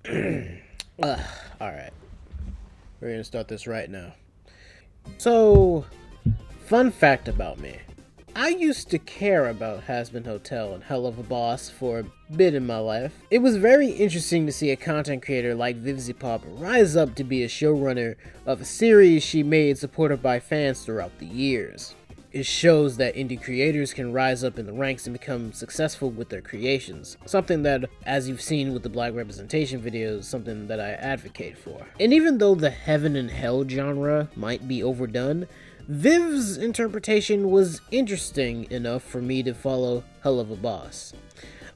Alright. We're gonna start this right now. So, fun fact about me. I used to care about Hazbin Hotel and Hell of a Boss for a bit in my life. It was very interesting to see a content creator like Vivziepop rise up to be a showrunner of a series she made supported by fans throughout the years. It shows that indie creators can rise up in the ranks and become successful with their creations. Something that, as you've seen with the black representation videos, something that I advocate for. And even though the heaven and hell genre might be overdone, Viv's interpretation was interesting enough for me to follow Hell of a Boss.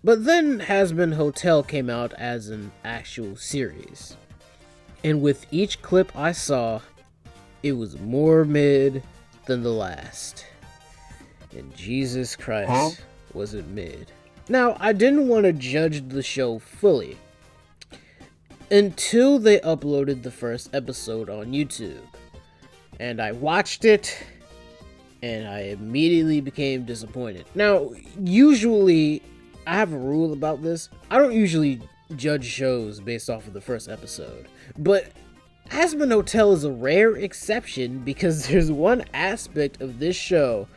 But then Hazbin Hotel came out as an actual series. And with each clip I saw, it was more mid than the last. And Jesus Christ, was it mid. Now, I didn't want to judge the show fully until they uploaded the first episode on YouTube. And I watched it, and I immediately became disappointed. Now, usually, I have a rule about this. I don't usually judge shows based off of the first episode. But Hazbin Hotel is a rare exception because there's one aspect of this show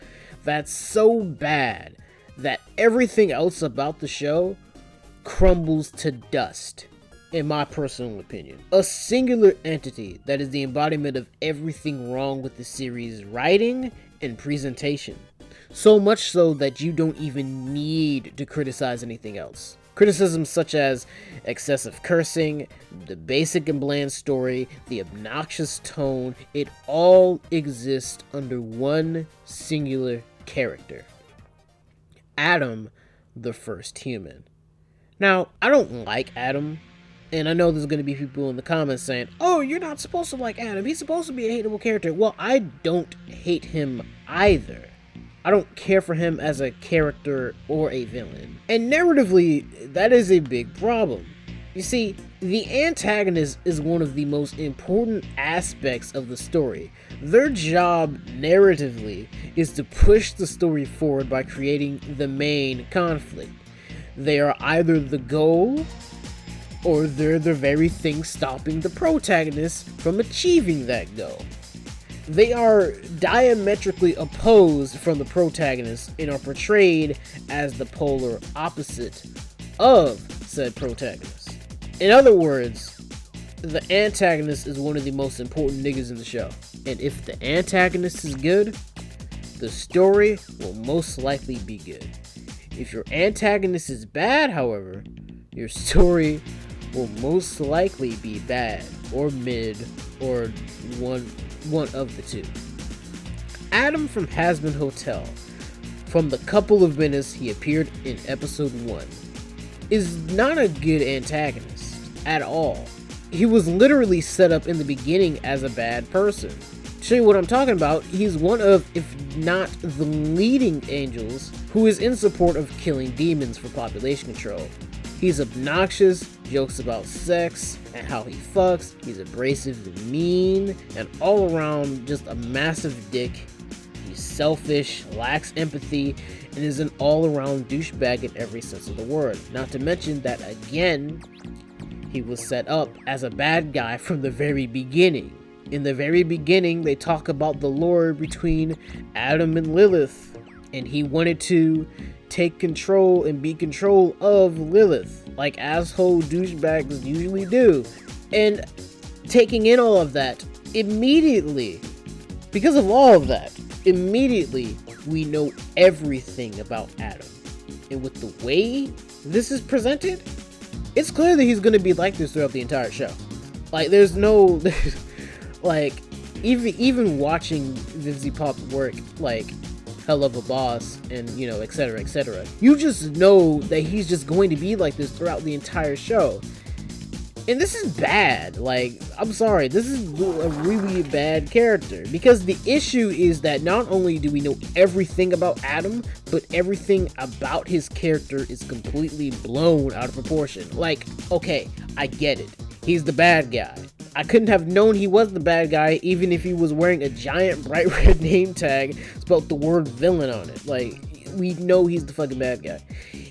that's so bad that everything else about the show crumbles to dust. In my personal opinion, a singular entity that is the embodiment of everything wrong with the series' writing and presentation. So much so that you don't even need to criticize anything else. Criticisms such as excessive cursing, the basic and bland story, the obnoxious tone, it all exists under one singular character. Adam, the first human. Now, I don't like Adam. And I know there's going to be people in the comments saying, oh, you're not supposed to like Adam. He's supposed to be a hateable character. Well, I don't hate him either. I don't care for him as a character or a villain. And narratively, that is a big problem. You see, the antagonist is one of the most important aspects of the story. Their job, narratively, is to push the story forward by creating the main conflict. They are either the goal, or they're the very thing stopping the protagonist from achieving that goal. They are diametrically opposed from the protagonist and are portrayed as the polar opposite of said protagonist. In other words, the antagonist is one of the most important niggas in the show. And if the antagonist is good, the story will most likely be good. If your antagonist is bad, however, your story will most likely be bad, or mid, or one of the two. Adam from Hazbin Hotel, from the couple of minutes he appeared in episode 1, is not a good antagonist at all. He was literally set up in the beginning as a bad person. To show you what I'm talking about, he's one of, if not the leading angels, who is in support of killing demons for population control. He's obnoxious, jokes about sex and how he fucks, he's abrasive and mean, and all around just a massive dick. He's selfish, lacks empathy, and is an all-around douchebag in every sense of the word. Not to mention that, again, he was set up as a bad guy from the very beginning. In the very beginning, they talk about the lore between Adam and Lilith, and he wanted to take control and be control of Lilith, like asshole douchebags usually do. And taking in all of that, immediately, because of all of that, immediately we know everything about Adam. And with the way this is presented, it's clear that he's going to be like this throughout the entire show. Like, there's no, like, even watching Vivziepop work, like, Hell of a Boss, and, you know, etc., etc. You just know that he's just going to be like this throughout the entire show. And this is bad. Like, I'm sorry, this is a really bad character. Because the issue is that not only do we know everything about Adam, but everything about his character is completely blown out of proportion. Like, okay, I get it. He's the bad guy. I couldn't have known he was the bad guy even if he was wearing a giant bright red name tag spelled the word villain on it. Like, we know he's the fucking bad guy.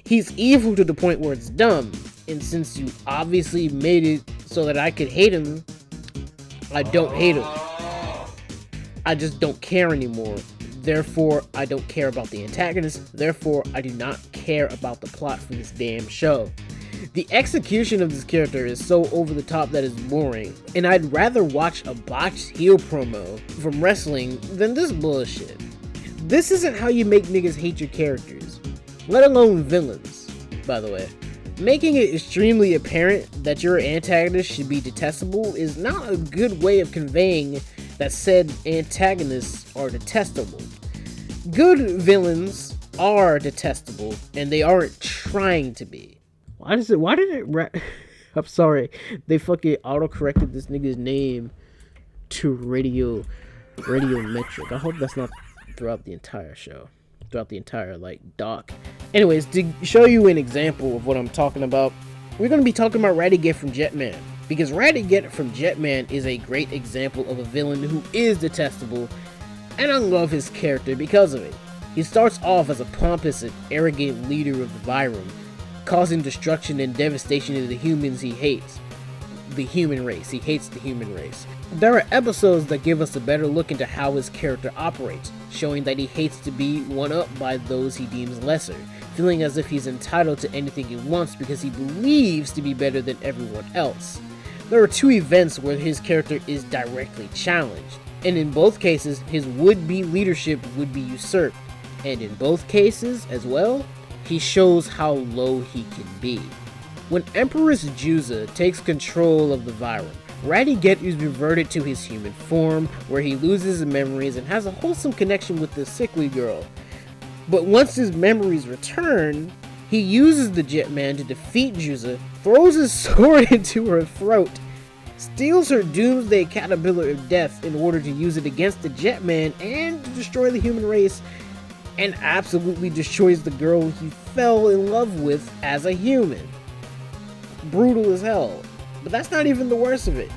He's evil to the point where it's dumb. And since you obviously made it so that I could hate him, I don't hate him. I just don't care anymore. Therefore, I don't care about the antagonist. Therefore, I do not care about the plot for this damn show. The execution of this character is so over the top that it's boring, and I'd rather watch a botched heel promo from wrestling than this bullshit. This isn't how you make niggas hate your characters, let alone villains, by the way. Making it extremely apparent that your antagonist should be detestable is not a good way of conveying that said antagonists are detestable. Good villains are detestable, and they aren't trying to be. Why did it I'm sorry, they fucking auto-corrected this nigga's name to Radio Metric. I hope that's not throughout the entire show. Throughout the entire, doc. Anyways, to show you an example of what I'm talking about, we're going to be talking about Ratiget from Jetman. Because Ratiget from Jetman is a great example of a villain who is detestable, and I love his character because of it. He starts off as a pompous and arrogant leader of the Vyram, causing destruction and devastation to the humans he hates. The human race. He hates the human race. There are episodes that give us a better look into how his character operates, showing that he hates to be one-up by those he deems lesser, feeling as if he's entitled to anything he wants because he believes to be better than everyone else. There are two events where his character is directly challenged, and in both cases, his would-be leadership would be usurped, and in both cases, as well, he shows how low he can be. When Empress Juza takes control of the Vyram, Ratiget is reverted to his human form, where he loses his memories and has a wholesome connection with the sickly girl. But once his memories return, he uses the Jetman to defeat Juza, throws his sword into her throat, steals her Doomsday Caterpillar of Death in order to use it against the Jetman and to destroy the human race, and absolutely destroys the girl he fell in love with as a human. Brutal as hell. But that's not even the worst of it.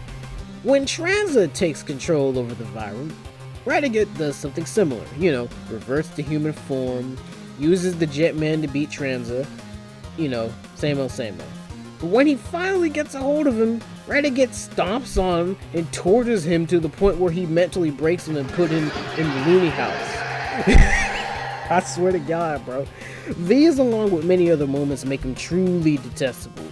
When Tranza takes control over the Vyram, Ratiget does something similar, reverts to human form, uses the Jetman to beat Tranza, same old, same old. But when he finally gets a hold of him, Ratiget stomps on him and tortures him to the point where he mentally breaks him and put him in the loony house. I swear to God, bro. These, along with many other moments, make him truly detestable.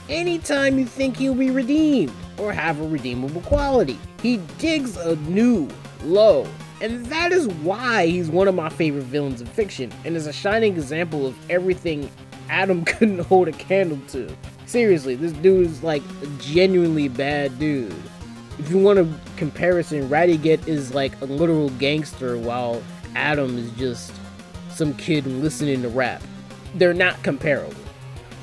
Anytime you think he'll be redeemed, or have a redeemable quality, he digs a new low. And that is why he's one of my favorite villains in fiction, and is a shining example of everything Adam couldn't hold a candle to. Seriously, this dude is a genuinely bad dude. If you want a comparison, Ratiget is like a literal gangster, while Adam is just some kid listening to rap. They're not comparable.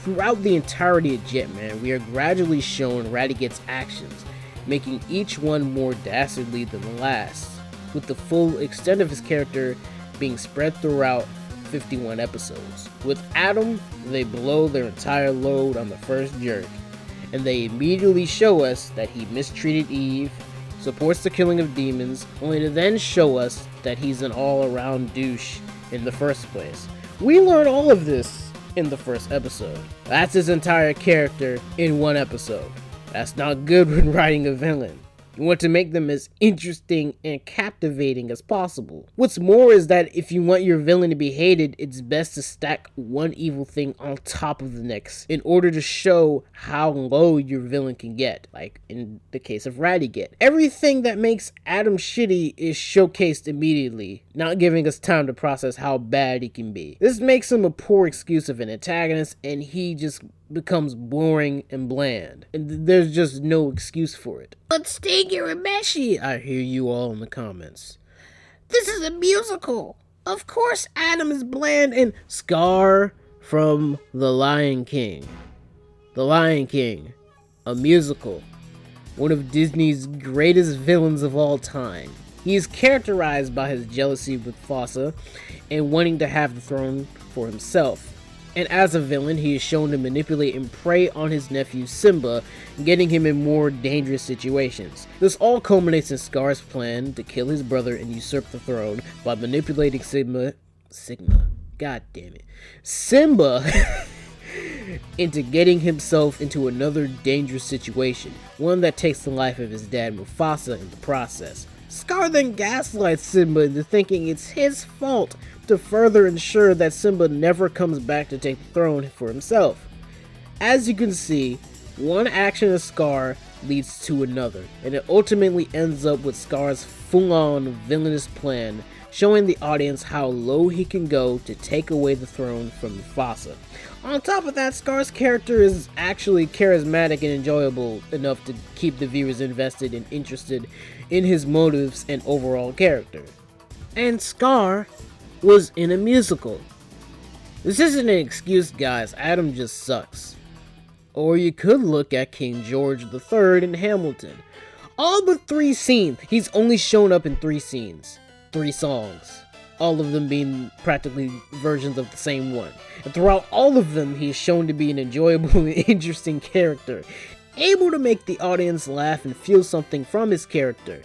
Throughout the entirety of Jetman, we are gradually shown Ratiget's actions, making each one more dastardly than the last, with the full extent of his character being spread throughout 51 episodes. With Adam, they blow their entire load on the first jerk, and they immediately show us that he mistreated Eve, supports the killing of demons, only to then show us that he's an all-around douche in the first place. We learn all of this in the first episode. That's his entire character in one episode. That's not good when writing a villain. You want to make them as interesting and captivating as possible. What's more is that if you want your villain to be hated, it's best to stack one evil thing on top of the next in order to show how low your villain can get, like in the case of Ratiget. Everything that makes Adam shitty is showcased immediately, not giving us time to process how bad he can be. This makes him a poor excuse of an antagonist, and he just becomes boring and bland, and there's just no excuse for it. But Sting Urameshi, I hear you all in the comments. This is a musical. Of course Adam is bland. And Scar from The Lion King. The Lion King, a musical. One of Disney's greatest villains of all time. He is characterized by his jealousy with Mufasa and wanting to have the throne for himself. And as a villain, he is shown to manipulate and prey on his nephew Simba, getting him in more dangerous situations. This all culminates in Scar's plan to kill his brother and usurp the throne by manipulating Simba, into getting himself into another dangerous situation, one that takes the life of his dad Mufasa in the process. Scar then gaslights Simba into thinking it's his fault to further ensure that Simba never comes back to take the throne for himself. As you can see, one action of Scar leads to another, and it ultimately ends up with Scar's full-on villainous plan, showing the audience how low he can go to take away the throne from Mufasa. On top of that, Scar's character is actually charismatic and enjoyable enough to keep the viewers invested and interested in his motives and overall character. And Scar was in a musical. This isn't an excuse, guys, Adam just sucks. Or you could look at King George III in Hamilton. All but 3 scenes. He's only shown up in 3 scenes. 3 songs. All of them being practically versions of the same one. And throughout all of them, he is shown to be an enjoyable and interesting character, able to make the audience laugh and feel something from his character.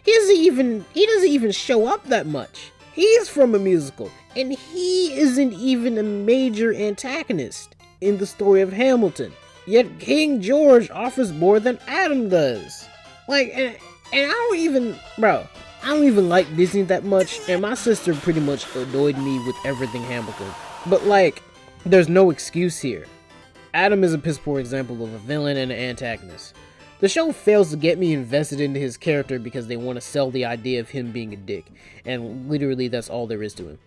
He doesn't even show up that much. He's from a musical, and he isn't even a major antagonist in the story of Hamilton. Yet King George offers more than Adam does. Like, and I don't even like Disney that much, and my sister pretty much annoyed me with everything Hamilton. But like, there's no excuse here. Adam is a piss poor example of a villain and an antagonist. The show fails to get me invested into his character because they want to sell the idea of him being a dick, and literally that's all there is to him.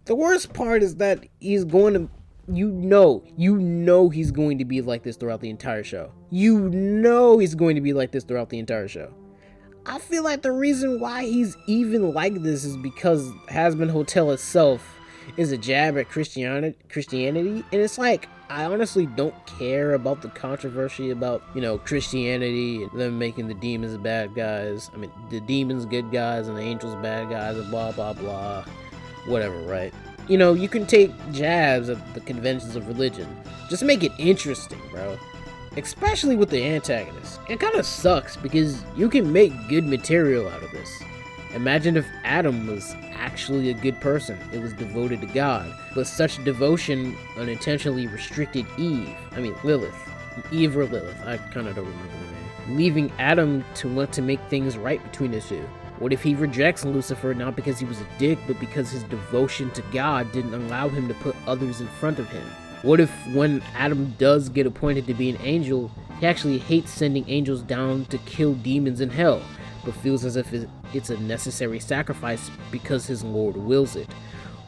The worst part is that he's going to, you know he's going to be like this throughout the entire show. You know he's going to be like this throughout the entire show. I feel like the reason why he's even like this is because Hazbin Hotel itself is a jab at Christianity, and it's like, I honestly don't care about the controversy about, Christianity and them making the demons bad guys. I mean, the demons good guys and the angels bad guys and blah blah blah. Whatever, right? You can take jabs at the conventions of religion. Just make it interesting, bro. Especially with the antagonist. It kind of sucks because you can make good material out of this. Imagine if Adam was actually a good person. It was devoted to God. But such devotion unintentionally restricted Lilith. Eve or Lilith. I kind of don't remember the name. Leaving Adam to want to make things right between the two. What if he rejects Lucifer not because he was a dick, but because his devotion to God didn't allow him to put others in front of him? What if when Adam does get appointed to be an angel, he actually hates sending angels down to kill demons in hell, but feels as if it's a necessary sacrifice because his Lord wills it?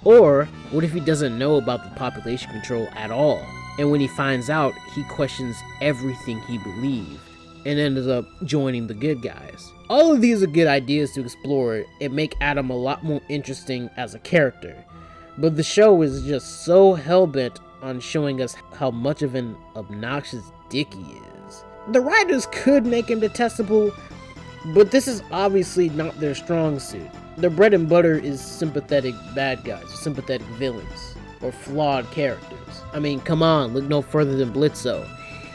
Or what if he doesn't know about the population control at all, and when he finds out, he questions everything he believed, and ends up joining the good guys? All of these are good ideas to explore and make Adam a lot more interesting as a character, but the show is just so hell-bent on showing us how much of an obnoxious dick he is. The writers could make him detestable, but this is obviously not their strong suit. Their bread and butter is sympathetic bad guys, sympathetic villains, or flawed characters. I mean, come on, look no further than Blitzo.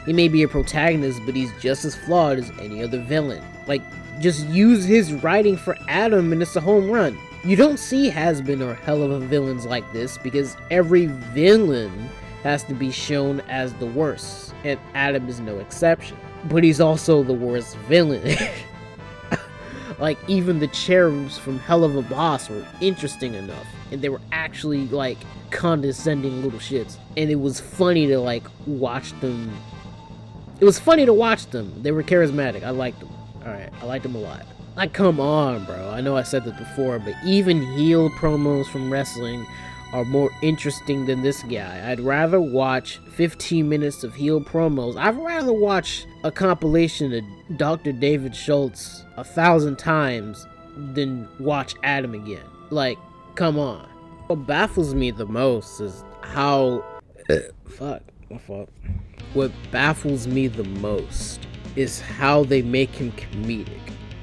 He may be a protagonist, but he's just as flawed as any other villain. Like, just use his writing for Adam and it's a home run. You don't see Hazbin or hell of a villains like this because every villain has to be shown as the worst, and Adam is no exception. But he's also the worst villain. Like, even the cherubs from Hell of a Boss were interesting enough, and they were actually like condescending little shits, and it was funny to watch them. It was funny to watch them. They were charismatic. I liked them. Alright, I liked them a lot. Like, come on, bro. I know I said that before, but even heel promos from wrestling are more interesting than this guy. I'd rather watch 15 minutes of heel promos. I'd rather watch a compilation of Dr. David Schultz 1,000 times than watch Adam again. Like, come on. What baffles me the most is how... fuck, my fault. What baffles me the most is how they make him comedic.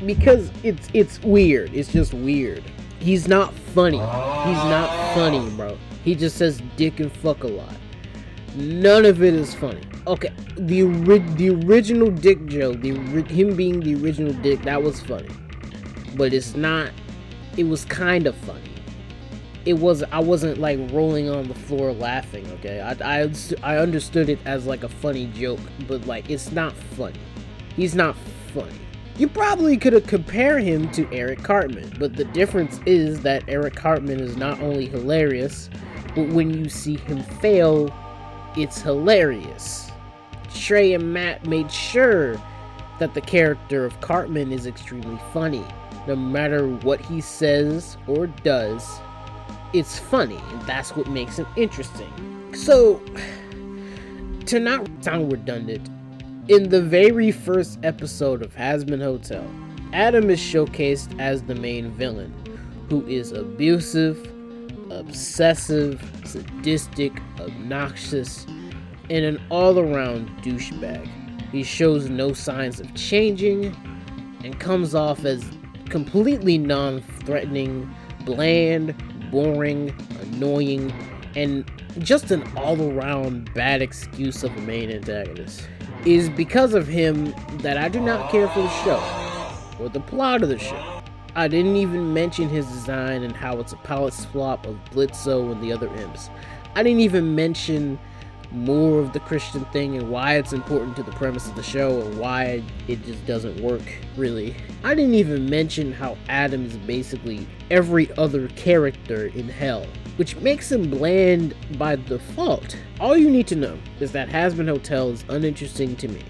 Because it's weird. It's just weird. He's not funny. He's not funny, bro. He just says dick and fuck a lot. None of it is funny. Okay, the original dick joke, him being the original dick, that was funny. But it's not, it was kind of funny. I wasn't like rolling on the floor laughing, okay? I understood it as like a funny joke, but like it's not funny. He's not funny. You probably could have compared him to Eric Cartman, but the difference is that Eric Cartman is not only hilarious, but when you see him fail, it's hilarious. Trey and Matt made sure that the character of Cartman is extremely funny. No matter what he says or does, it's funny, and that's what makes him interesting. So, to not sound redundant, in the very first episode of Hazbin Hotel, Adam is showcased as the main villain, who is abusive, obsessive, sadistic, obnoxious, and an all-around douchebag. He shows no signs of changing and comes off as completely non-threatening, bland, boring, annoying, and just an all-around bad excuse of a main antagonist. It is because of him that I do not care for the show, or the plot of the show. I didn't even mention his design and how it's a palette swap of Blitzo and the other imps. I didn't even mention more of the Christian thing and why it's important to the premise of the show and why it just doesn't work, really. I didn't even mention how Adam is basically every other character in hell, which makes him bland by default. All you need to know is that Hazbin Hotel is uninteresting to me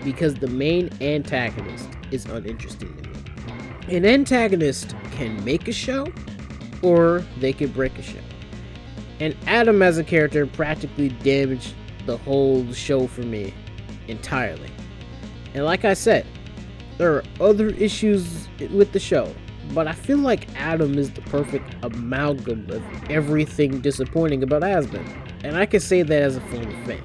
because the main antagonist is uninteresting to me. An antagonist can make a show or they can break a show. And Adam as a character practically damaged the whole show for me entirely. And like I said, there are other issues with the show, but I feel like Adam is the perfect amalgam of everything disappointing about Hazbin. And I can say that as a former fan.